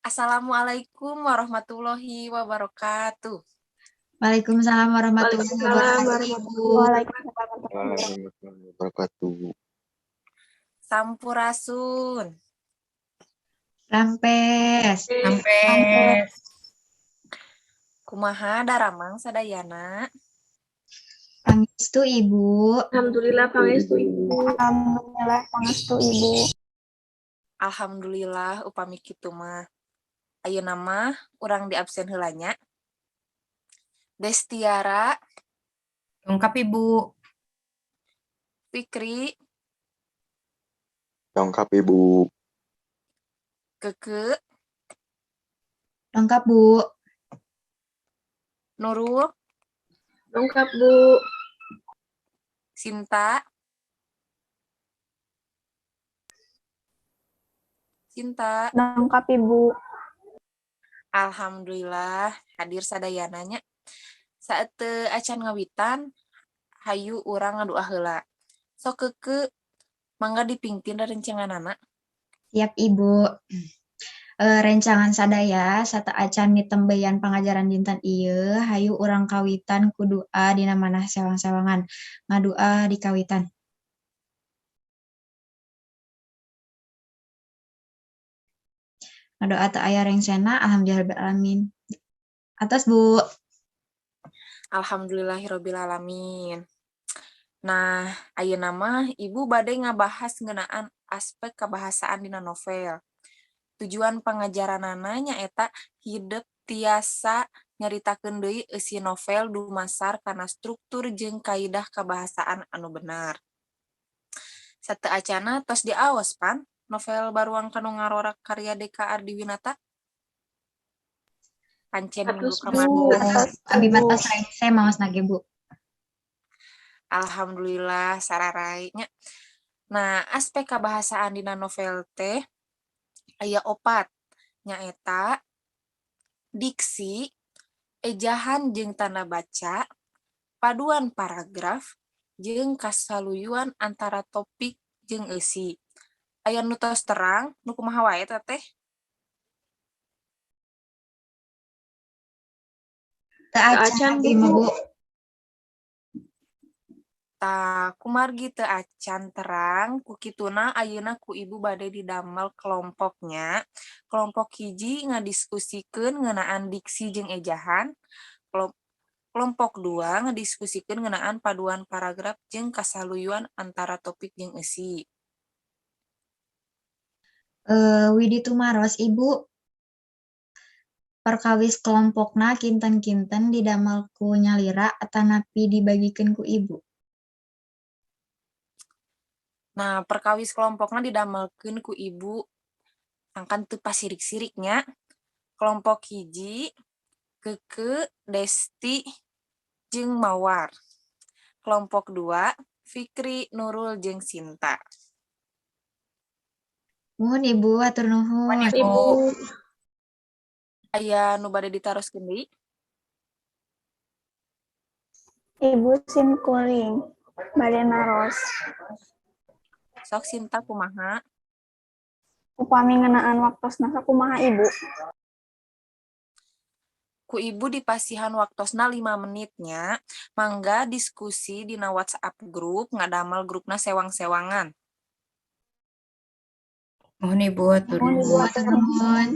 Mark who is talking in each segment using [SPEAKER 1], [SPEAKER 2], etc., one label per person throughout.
[SPEAKER 1] Assalamualaikum warahmatullahi wabarakatuh.
[SPEAKER 2] Waalaikumsalam warahmatullahi
[SPEAKER 3] Waalaikumsalam
[SPEAKER 2] wabarakatuh, Ibu.
[SPEAKER 3] warahmatullahi
[SPEAKER 4] Warahmatullahi wabarakatuh.
[SPEAKER 1] Sampurasun.
[SPEAKER 2] Rampes.
[SPEAKER 3] wabarakatuh.
[SPEAKER 1] Kumaha daramang sadayana.
[SPEAKER 2] Pangestu, Ibu.
[SPEAKER 3] Alhamdulillah pangestu Ibu.
[SPEAKER 5] Alhamdulillah pangestu Ibu.
[SPEAKER 1] Alhamdulillah upami kitu mah. Ayeuna mah urang di absen heula nya. Destiara,
[SPEAKER 6] Lengkap Ibu.
[SPEAKER 1] Fikri,
[SPEAKER 4] Lengkap Ibu.
[SPEAKER 1] Keke,
[SPEAKER 2] Lengkap, Bu.
[SPEAKER 1] Nurul,
[SPEAKER 3] Lengkap Bu.
[SPEAKER 1] Sinta,
[SPEAKER 5] Lengkap Ibu.
[SPEAKER 1] Alhamdulillah hadir sadayana nya. Saateu acan ngawitan, hayu urang ngadoa heula. Sok Keke, mangga dipingpin rerencanganana.
[SPEAKER 2] Siap, Ibu. Rencangan sadaya sata acan nitembeyan pangajaran dinten ieu hayu urang kawitan ku doa dina manah sewang-sewangan. Ngadoa di kawitan. Ngadoa teu aya rengsena, alhamdulillah rabbil alamin. Atas, Bu.
[SPEAKER 1] Alhamdulillahirobbilalamin. Nah, ayeuna mah Ibu bade ngabahas ngeunaan aspek kabahasaan dina novel. Tujuan pangajaranana nyaeta hidep tiasa nyaritakeun deui eusi novel dumasar kana struktur jeung kaidah kabahasaan anu benar. Sateu acana tos diaos pan novel baruang kanu ngarora karya Deka Ardiwinata. Pancen minggu
[SPEAKER 3] Atus,
[SPEAKER 1] kemarin.
[SPEAKER 2] Abi matos saya maos nage, Bu.
[SPEAKER 1] Alhamdulillah sararai nya. Nah, aspek kabahasaan dina novel teh aya 4 nyaeta diksi, ejahan jeung tanda baca, paduan paragraf, jeung kasaluyuan antara topik jeung eusi. Aya nu tos terang, nu kumaha wae eta teh?
[SPEAKER 2] Teu acan
[SPEAKER 3] Bu.
[SPEAKER 2] lagi mah, Bu.
[SPEAKER 1] Tah kumargi teu acan terang, ku kituna ayeuna ku Ibu bade didamel kelompoknya. Kelompok hiji ngadiskusikeun ngeunaan diksi jeung ejahan. Kelompok 2 ngediskusikeun ngeunaan paduan paragraf jeung kasaluyuan antara topik jeung eusi.
[SPEAKER 2] Widi Tumaros, Ibu. Perkawis kelompokna kinten-kinten didamel ku nyalira atanapi dibagikeun ku Ibu.
[SPEAKER 1] Nah, perkawis kelompokna didamelkeun ku Ibu angkan teu pasirik-siriknya. Kelompok hiji Keke, Desti, jeung Mawar. Kelompok 2 Fikri, Nurul, jeung Sinta.
[SPEAKER 2] Nuhun, Ibu, atur nuhun.
[SPEAKER 3] Ibu.
[SPEAKER 1] Aya nu bade ditaroskeun deui?
[SPEAKER 5] Ibu sim kuring. Bade naros.
[SPEAKER 1] Sok Sinta kumaha?
[SPEAKER 5] Upami ngeunaan waktosna sakumaha Ibu?
[SPEAKER 1] Ku Ibu dipasihan waktosna 5 menitnya, mangga diskusi dina WhatsApp grup ngadamel grupna sewang-sewangan.
[SPEAKER 6] Mohon Ibu atur
[SPEAKER 5] Mohon Ibu
[SPEAKER 6] nuhun.
[SPEAKER 5] atur
[SPEAKER 2] Nuhun.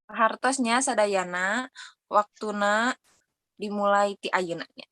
[SPEAKER 1] Hartosnya sadayana waktuna dimulai ti ayeuna nya.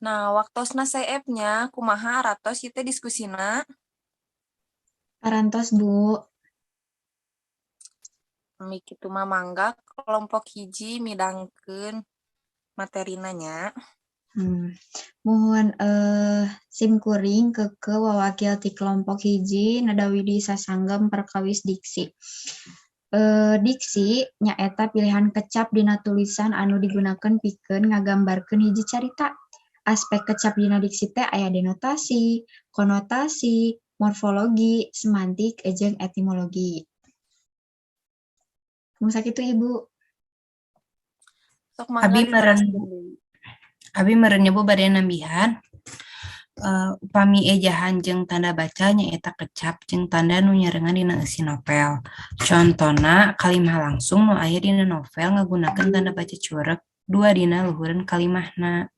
[SPEAKER 1] Nah, waktosna CF-nya kumaha aratos ieu teh diskusina.
[SPEAKER 2] Parantos, Bu.
[SPEAKER 1] Mik kitu mah mangga kelompok hiji midangkeun materina nya.
[SPEAKER 2] Mohon simkuring keke wawakil ti kelompok hiji nadawidi sasanggem perkawis diksi. Diksi nyaeta pilihan kecap dina tulisan anu digunakeun pikeun ngagambarkeun hiji carita. Aspek kecap dina diksi teh aya denotasi, konotasi, morfologi, semantik, jeung etimologi. Mun sakitu Ibu.
[SPEAKER 1] Sok mangga
[SPEAKER 6] Abi meren
[SPEAKER 1] diteraskeun deui.
[SPEAKER 6] Abi merennya Bu bade nambihan. Upami ejahan jeung tanda baca nyaeta kecap jeung tanda nu nyarengan dina eusi novel. Contona kalimah langsung nu aya dina novel ngagunakeun tanda baca cureg dua dina luhureun kalimahna.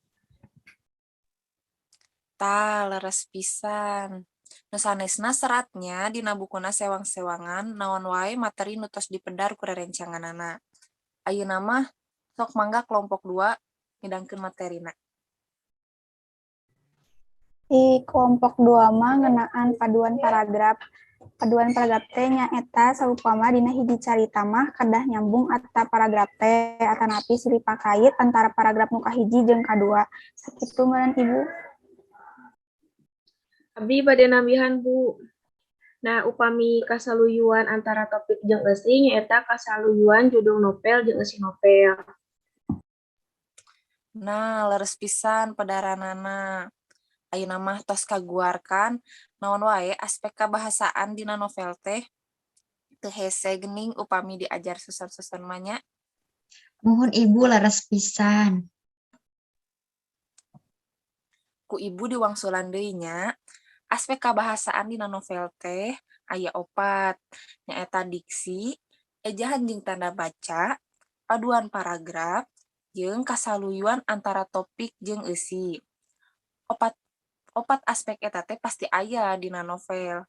[SPEAKER 1] Tah, leres pisan. Nu sanesna seratnya dina bukuna sewang-sewangan naon wae materi nu tos dipedar ku rerencanganana. Ayeuna mah sok mangga kelompok 2 midangkeun materina.
[SPEAKER 5] Di kelompok 2 mah ngeunaan paduan paragraf. Paduan paragraf teh nyaeta saupama dina hiji carita mah kedah nyambung eta paragraf teh atanapi silih pakait antara paragraf nu kahiji jeung kadua. Sakitu meureun Ibu.
[SPEAKER 3] Abi bade nambihan, Bu. Nah, upami kasaluyuan antara topik jeung eusi nyaeta kasaluyuan judul novel jeung eusi novel.
[SPEAKER 1] Nah, leres pisan padaranana. Ayeuna mah tos kaguarkan naon wae aspek kabahasaan dina novel teh teu hese geuning upami diajar susun-susun mah nya.
[SPEAKER 2] Mohon Ibu leres pisan.
[SPEAKER 1] Ku Ibu diwangsulan deui nya. Aspek kabahasaan dina novel teh aya 4, nyaeta diksi, ejahan jeung tanda baca, paduan paragraf, jeung kasaluyuan antara topik jeung eusi. Opat aspek eta teh pasti aya dina novel.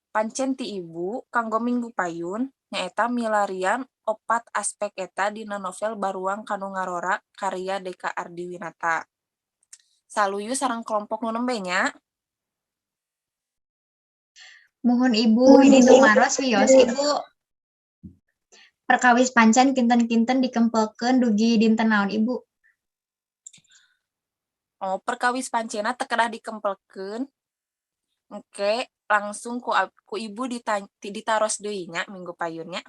[SPEAKER 1] Pancen ti Ibu kanggo minggu payun nyaeta milarian 4 aspek eta dina novel Baruang Kanu Ngarora karya Deka Ardiwinata. Saluyu sareng kelompok nu nembe nya.
[SPEAKER 2] Mohon Ibu Widi Tumaros wios Ibu. Perkawis pancen kinten-kinten dikempelkeun dugi dinten naon Ibu?
[SPEAKER 1] Oh, perkawis pancena teu kedah dikempelkeun. Engke langsung ku Ibu ditaros deui nya minggu payunnya.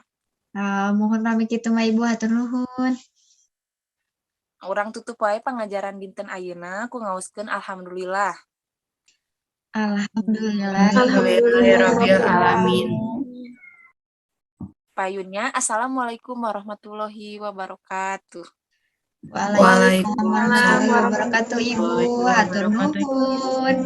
[SPEAKER 2] Mohon pamit kitu mah Ibu hatur nuhun.
[SPEAKER 1] Urang tutup wae pangajaran dinten ayeuna ku ngaoskeun alhamdulillah.
[SPEAKER 2] Alhamdulillah.
[SPEAKER 6] Alhamdulillahirabbil alamin.
[SPEAKER 1] Payunnya assalamualaikum warahmatullahi wabarakatuh.
[SPEAKER 2] Waalaikumsalam warahmatullahi wabarakatuh Ibu. Hatur nuhun.